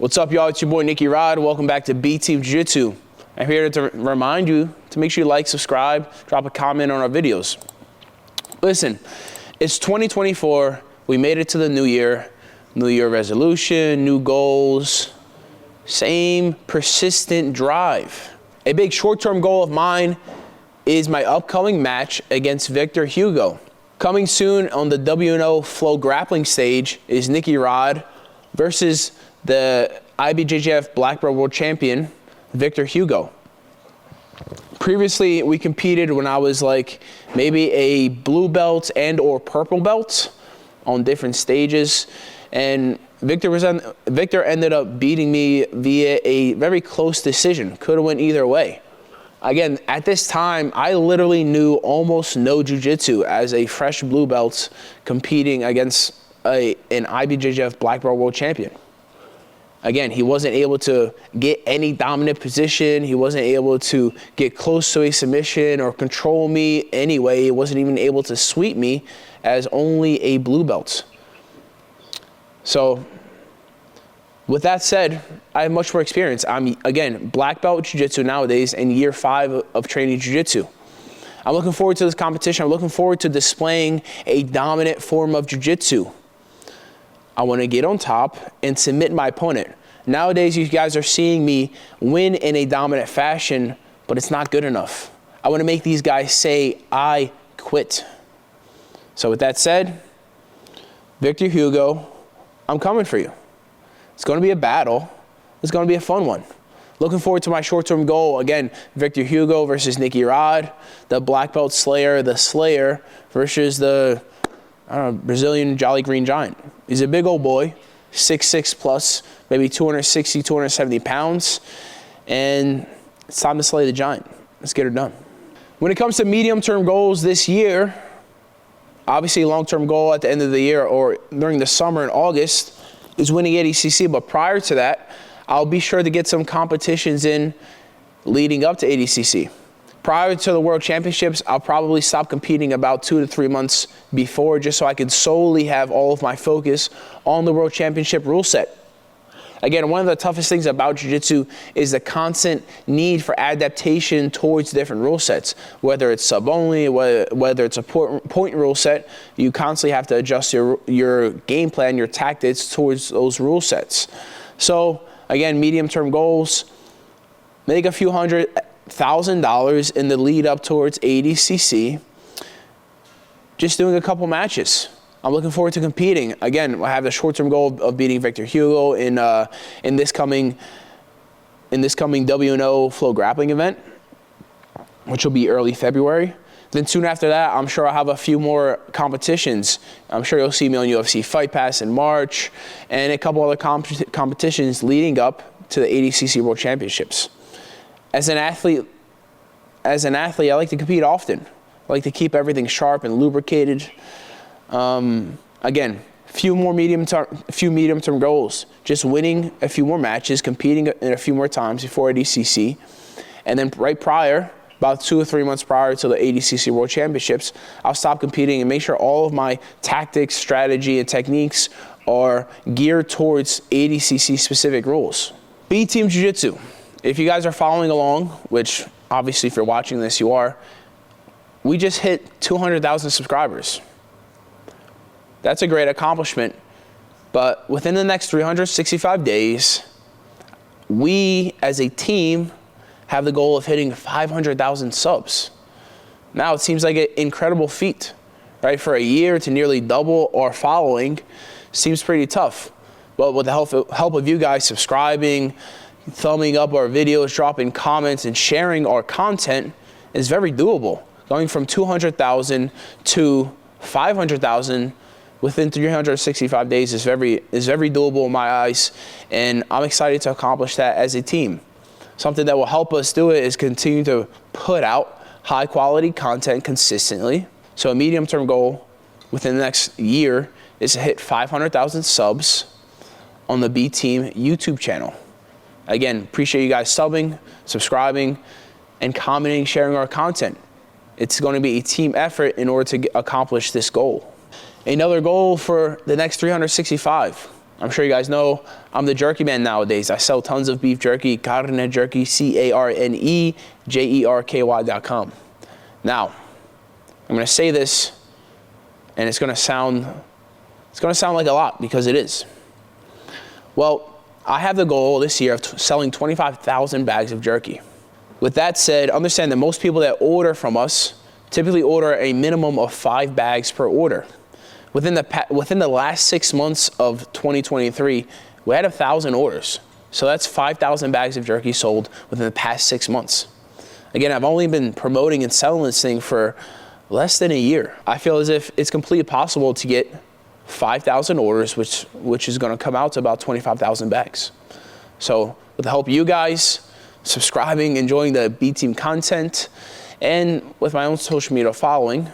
What's up, y'all? It's your boy Nicky. Welcome back to B Team Jiu-Jitsu. I'm here to remind you to make sure you like, subscribe, drop a comment on our videos. Listen, it's 2024. We made it to the new year. New year resolution, new goals, same persistent drive. A big short-term goal of mine is my upcoming match against Victor Hugo. Coming soon on the WNO Flow grappling stage is Nicky versus the IBJJF Black Belt World Champion, Victor Hugo. Previously, we competed when I was like maybe a blue belt and or purple belt on different stages. And Victor ended up beating me via a very close decision. Could have went either way. Again, at this time, I literally knew almost no jiu-jitsu as a fresh blue belt competing against an IBJJF Black Belt World Champion. Again, he wasn't able to get any dominant position. He wasn't able to get close to a submission or control me anyway. He wasn't even able to sweep me as only a blue belt. So, with that said, I have much more experience. I'm, again, black belt jiu-jitsu nowadays in year 5 of training jiu-jitsu. I'm looking forward to this competition. I'm looking forward to displaying a dominant form of jiu-jitsu. I want to get on top and submit my opponent. Nowadays, you guys are seeing me win in a dominant fashion, but it's not good enough. I want to make these guys say, I quit. So with that said, Victor Hugo, I'm coming for you. It's going to be a battle. It's going to be a fun one. Looking forward to my short-term goal. Again, Victor Hugo versus Nicky, the black belt slayer, the slayer versus the Brazilian Jolly Green Giant. He's a big old boy, 6'6 plus, maybe 260, 270 pounds. And it's time to slay the giant. Let's get her done. When it comes to medium-term goals this year, obviously long-term goal at the end of the year or during the summer in August is winning ADCC. But prior to that, I'll be sure to get some competitions in leading up to ADCC. Prior to the World Championships, I'll probably stop competing about 2 to 3 months before, just so I can solely have all of my focus on the World Championship rule set. Again, one of the toughest things about jiu-jitsu is the constant need for adaptation towards different rule sets. Whether it's sub-only, whether it's a point rule set, you constantly have to adjust your game plan, your tactics towards those rule sets. So, again, medium-term goals, make a few $100,000 in the lead up towards ADCC. Just doing a couple matches. I'm looking forward to competing. Again, I have the short-term goal of beating Victor Hugo in this coming WNO Flow grappling event, which will be early February. Then soon after that, I'm sure I'll have a few more competitions. I'm sure you'll see me on UFC Fight Pass in March and a couple other competitions leading up to the ADCC World Championships. As an athlete, I like to compete often. I like to keep everything sharp and lubricated. Again, few medium-term goals. Just winning a few more matches, competing in a few more times before ADCC, and then right prior, about 2 or 3 months prior to the ADCC World Championships, I'll stop competing and make sure all of my tactics, strategy, and techniques are geared towards ADCC specific rules. B Team Jiu-Jitsu. If you guys are following along, which obviously if you're watching this, you are, we just hit 200,000 subscribers. That's a great accomplishment. But within the next 365 days, we as a team have the goal of hitting 500,000 subs. Now it seems like an incredible feat, right? For a year to nearly double our following seems pretty tough. But with the help of you guys subscribing, thumbing up our videos, dropping comments, and sharing our content is very doable. Going from 200,000 to 500,000 within 365 days is very doable in my eyes, and I'm excited to accomplish that as a team. Something that will help us do it is continue to put out high quality content consistently. So a medium-term goal within the next year is to hit 500,000 subs on the B Team YouTube channel. Again, appreciate you guys subbing, subscribing, and commenting, sharing our content. It's going to be a team effort in order to accomplish this goal. Another goal for the next 365 I'm sure you guys know I'm the jerky man nowadays. I sell tons of beef jerky, Carne Jerky, CarneJerky.com. Now, I'm going to say this, and it's going to sound like a lot, because it is. Well, I have the goal this year of selling 25,000 bags of jerky. With that said, understand that most people that order from us typically order a minimum of 5 bags per order. Within the last 6 months of 2023, we had 1,000 orders. So that's 5,000 bags of jerky sold within the past 6 months. Again, I've only been promoting and selling this thing for less than a year. I feel as if it's completely possible to get 5,000 orders, which is going to come out to about 25,000 bags. So with the help of you guys, subscribing, enjoying the B Team content, and with my own social media following,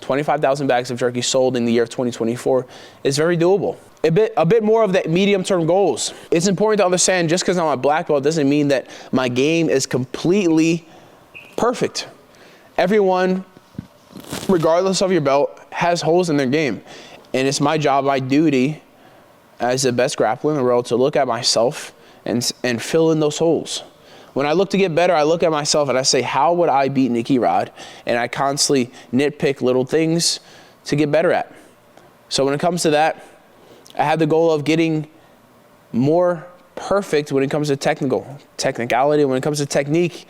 25,000 bags of jerky sold in the year of 2024 is very doable. A bit more of the medium-term goals. It's important to understand, just because I'm a black belt doesn't mean that my game is completely perfect. Everyone, regardless of your belt, has holes in their game. And it's my job, my duty, as the best grappler in the world, to look at myself and fill in those holes. When I look to get better, I look at myself and I say, how would I beat Nicky Rod? And I constantly nitpick little things to get better at. So when it comes to that, I have the goal of getting more perfect when it comes to technicality, when it comes to technique.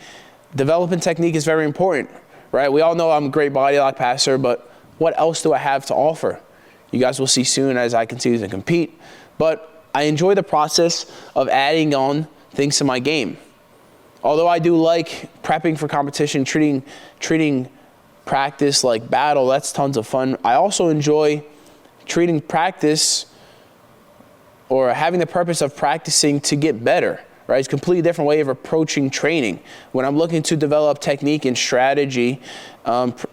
Developing technique is very important, right? We all know I'm a great body lock passer, but what else do I have to offer? You guys will see soon as I continue to compete. But I enjoy the process of adding on things to my game. Although I do like prepping for competition, treating practice like battle, that's tons of fun. I also enjoy treating practice, or having the purpose of practicing to get better, right? It's a completely different way of approaching training. When I'm looking to develop technique and strategy,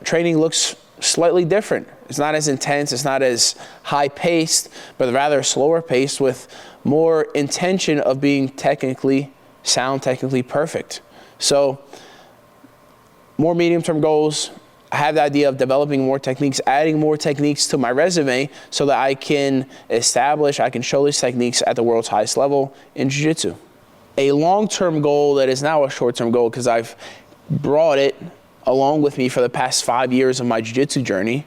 training looks slightly different. It's not as intense, it's not as high-paced, but rather slower paced with more intention of being technically sound, technically perfect. So more medium-term goals. I have the idea of developing more techniques, adding more techniques to my resume so that I can show these techniques at the world's highest level in Jiu-Jitsu. A long-term goal that is now a short-term goal, because I've brought it along with me for the past 5 years of my Jiu-Jitsu journey,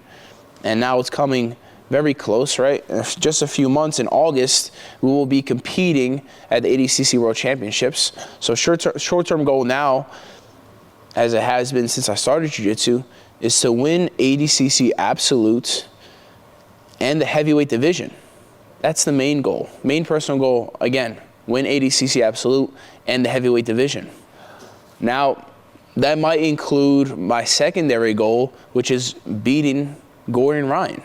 and now it's coming very close, right? In just a few months, in August, we will be competing at the ADCC World Championships. So short-term goal now, as it has been since I started Jiu-Jitsu, is to win ADCC Absolute and the heavyweight division. That's the main goal. Main personal goal, again, win ADCC Absolute and the heavyweight division. Now, that might include my secondary goal, which is beating Gordon Ryan.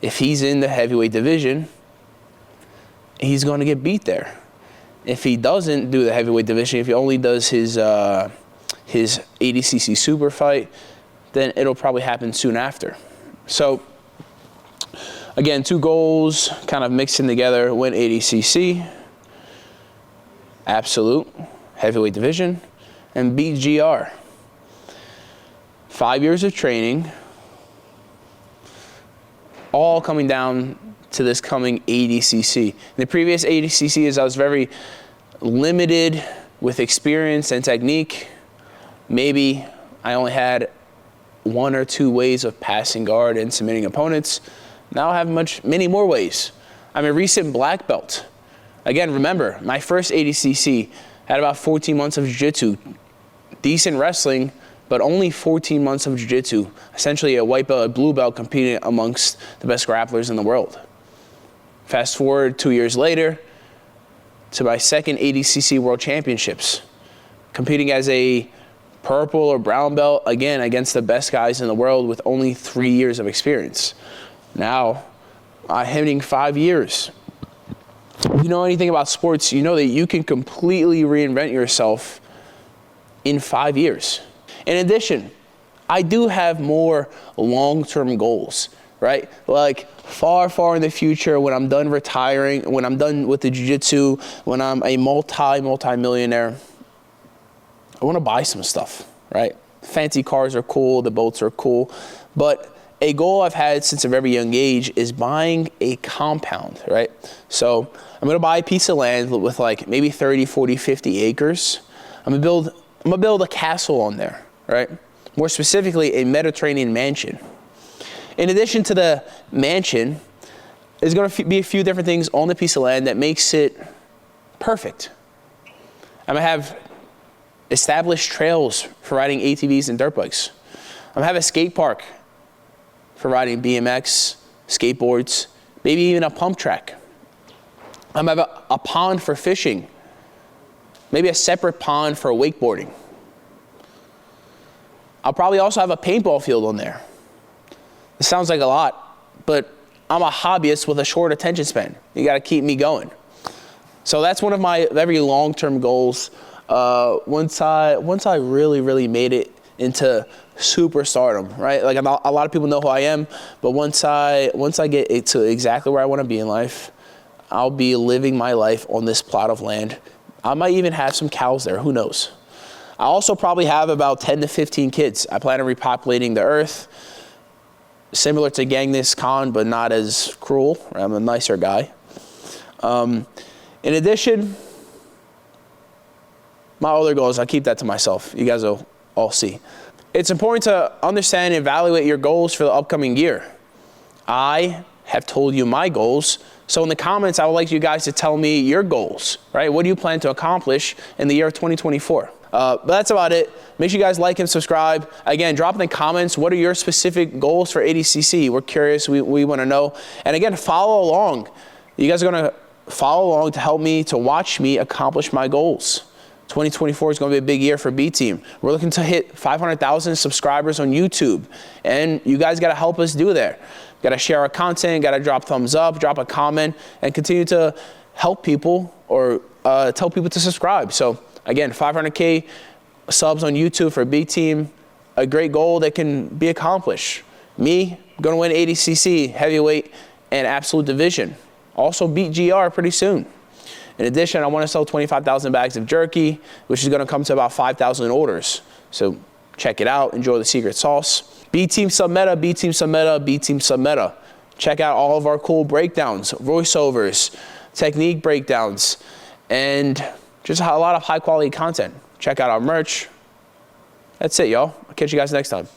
If he's in the heavyweight division, he's going to get beat there. If he doesn't do the heavyweight division, if he only does his ADCC super fight, then it'll probably happen soon after. So, again, 2 goals kind of mixing together: win ADCC, Absolute, heavyweight division, and beat GR. 5 years of training, all coming down to this coming ADCC. In the previous ADCCs, I was very limited with experience and technique. Maybe I only had 1 or 2 ways of passing guard and submitting opponents. Now I have many more ways. I'm a recent black belt. Again, remember, my first ADCC had about 14 months of Jiu-Jitsu, decent wrestling, but only 14 months of Jiu-Jitsu, essentially a white belt, a blue belt, competing amongst the best grapplers in the world. Fast forward 2 years later to my second ADCC World Championships, competing as a purple or brown belt, again, against the best guys in the world with only 3 years of experience. Now, I'm hitting 5 years. If you know anything about sports, you know that you can completely reinvent yourself in 5 years. In addition, I do have more long-term goals, right? Like far, far in the future, when I'm done retiring, when I'm done with the Jiu-Jitsu, when I'm a multi-millionaire, I want to buy some stuff, right? Fancy cars are cool, the boats are cool, but a goal I've had since a very young age is buying a compound, right? So I'm gonna buy a piece of land with like maybe 30, 40, 50 acres. I'm gonna build a castle on there, right? More specifically, a Mediterranean mansion. In addition to the mansion, there's gonna be a few different things on the piece of land that makes it perfect. I'm gonna have established trails for riding ATVs and dirt bikes. I'm gonna have a skate park for riding BMX, skateboards, maybe even a pump track. I'm gonna have a pond for fishing, maybe a separate pond for wakeboarding. I'll probably also have a paintball field on there. This sounds like a lot, but I'm a hobbyist with a short attention span. You gotta keep me going. So that's one of my very long-term goals. Once I really made it into superstardom, right? Like a lot of people know who I am, but once I get it to exactly where I want to be in life, I'll be living my life on this plot of land. I might even have some cows there, who knows? I also probably have about 10 to 15 kids. I plan on repopulating the earth, similar to Genghis Khan, but not as cruel. I'm a nicer guy. In addition, my other goals, I'll keep that to myself. You guys will all see. It's important to understand and evaluate your goals for the upcoming year. I have told you my goals. So in the comments, I would like you guys to tell me your goals, right? What do you plan to accomplish in the year of 2024? But that's about it. Make sure you guys like and subscribe. Again, drop in the comments, what are your specific goals for ADCC? We're curious, we want to know. And again, follow along. You guys are going to follow along to help me, to watch me accomplish my goals. 2024 is going to be a big year for B Team. We're looking to hit 500,000 subscribers on YouTube, and you guys got to help us do that. Got to share our content, got to drop thumbs up, drop a comment, and continue to help people or tell people to subscribe. So again, 500K subs on YouTube for B Team, a great goal that can be accomplished. Me, going to win ADCC, heavyweight, and absolute division. Also beat GR pretty soon. In addition, I want to sell 25,000 bags of jerky, which is going to come to about 5,000 orders. So check it out. Enjoy the secret sauce. B Team Sub Meta, B Team Sub Meta, B Team Sub Meta. Check out all of our cool breakdowns, voiceovers, technique breakdowns, and just a lot of high quality content. Check out our merch. That's it, y'all. I'll catch you guys next time.